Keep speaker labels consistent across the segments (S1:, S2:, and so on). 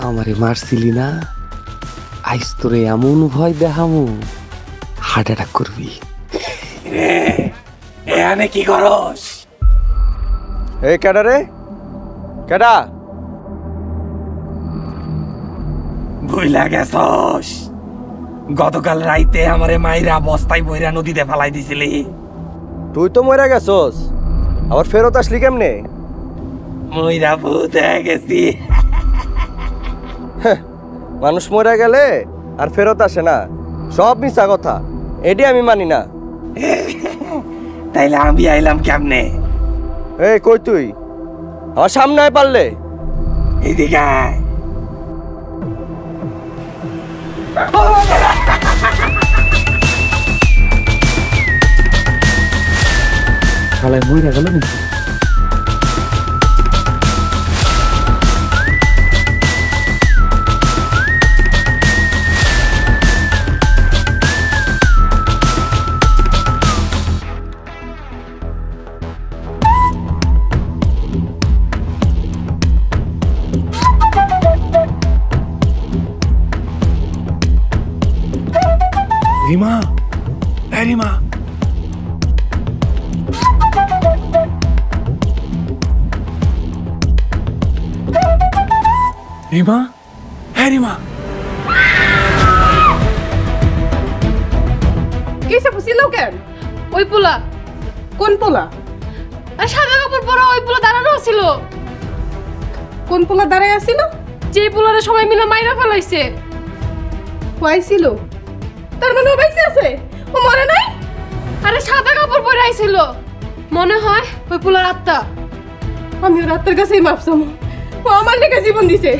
S1: আমারে মারছিলি না, আইস তোরে এমন ভয় দেখামু হার্ট অ্যাটাক করবি।
S2: এখানে কি করস?
S3: এই কেডা রে? কেডা?
S2: ভুইলা গেছস? গতকাল রাইতে আমারে মাইরা বস্তায় বইরা নদীতে ফেলাই দিছিলি।
S3: তুই তো মরে গেছস, আবার ফেরত আসলি কেমনে?
S2: মইরা ভূত হয়ে গেছি।
S3: মানুষ মরে গেলে আর ফেরত আসে না, সব মিছা কথা, এটি আমি মানি না।
S2: তাইলে আমি আইলাম কেমনে?
S3: এই কই তুই? আমার সামনে আয় পারলে।
S2: এদিকে আয়।
S1: শালায় মইরা গেল নাকি?
S2: রিমা, রিমা, রিমা, রিমা।
S4: কিসে বুঝিল কেন? ওই পোলা। কোন পোলা? আর সাদা কাপড় পরা ওই পোলা দাঁড়ানো ছিল। কোন পোলা দাঁড়ায় আছিল? যে পোলারে সবাই মিলে মাইরা ফেলাইছে। হইছিল? তার মানে ও বাইসে আছে, ও মরে নাই? আরে সাদা কাপড় পরে আইছিল, মনে হয় ওই পোলার আত্মা। আমি ওর আত্মার কাছেই মাপছাম, ও আমার লেগে জীবন দিছে।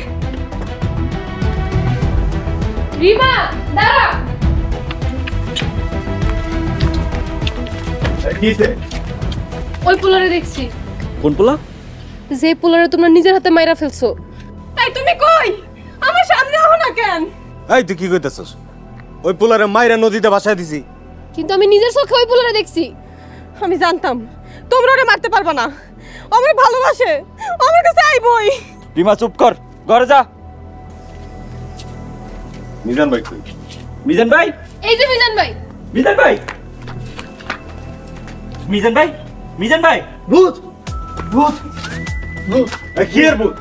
S4: রিমা দাঁড়া। ওই পোলারে দেখছি।
S3: কোন পোলা?
S4: যে পোলারে তোমরা নিজের হাতে মাইরা ফেলছো। এই তুমি কই? আমার সামনে আও না কেন?
S5: এই তুই কি কইতাছস? ওই পোলারে মাইরা নদীতে ভাসায় দিছি।
S4: কিন্তু আমি নিজের চোখে ওই পোলারে দেখছি। আমি জানতাম তোমরা ওরে মারতে পারবা না, আমার ভালোবাসে, আমার কাছে আইবই।
S3: রিমা চুপ কর, ঘরে যা।
S5: মিজান ভাই কই?
S3: মিজান ভাই,
S4: এই যে মিজান ভাই।
S3: মিজান ভাই, মিজান ভাই, মিজান ভাই।
S5: ভূত ভূত ভূত! এই কি এর ভূত?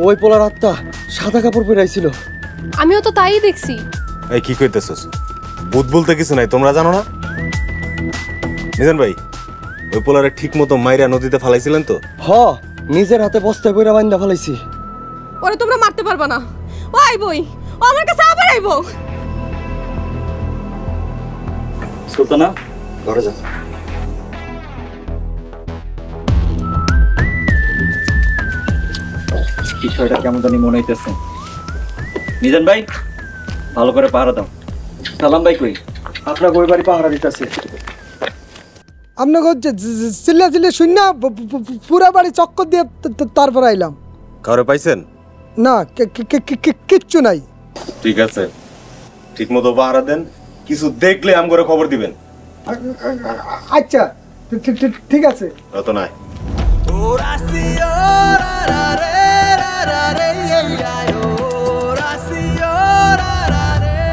S3: ওই পোলার আত্মা সাদা কাপড় পরে আইছিল।
S4: আমিও তো তাই দেখছি।
S5: এই কি কইতাছস? ভূত বলতে কিছু নাই, তোমরা জানো না? মিজান ভাই, ওই পোলারে ঠিক মতো মাইরা নদীতে ফালাইছিলেন তো?
S3: হ, নিজের হাতে বস্তায় বইরা বান্ধা ফেলাইছি।
S4: ওরে তোমরা মারতে পারবা না, ও আইবই, ও আমার কাছে আবার আইবো।
S3: সুলতানা, ঘরে যা। বিষয়টা কেমন জানি মনে হইতেছে। মিজান ভাই, ভালো করে পাহারা দাও। সালাম ভাই কই? আপনার ওই বাড়ি পাহারা দিতেছে।
S6: আপনাকে চিল্লা চিল্লে শূন্য পুরা বাড়ি চক্কর দিয়ে তারপর আইলাম।
S5: কাউরে পাইছেন?
S6: না, কিচ্ছু নাই।
S5: ঠিক আছে, ঠিক মতো পাহারা দেন, কিছু দেখলে আম করে খবর দিবেন।
S6: আচ্ছা ঠিক আছে।
S5: রতনায়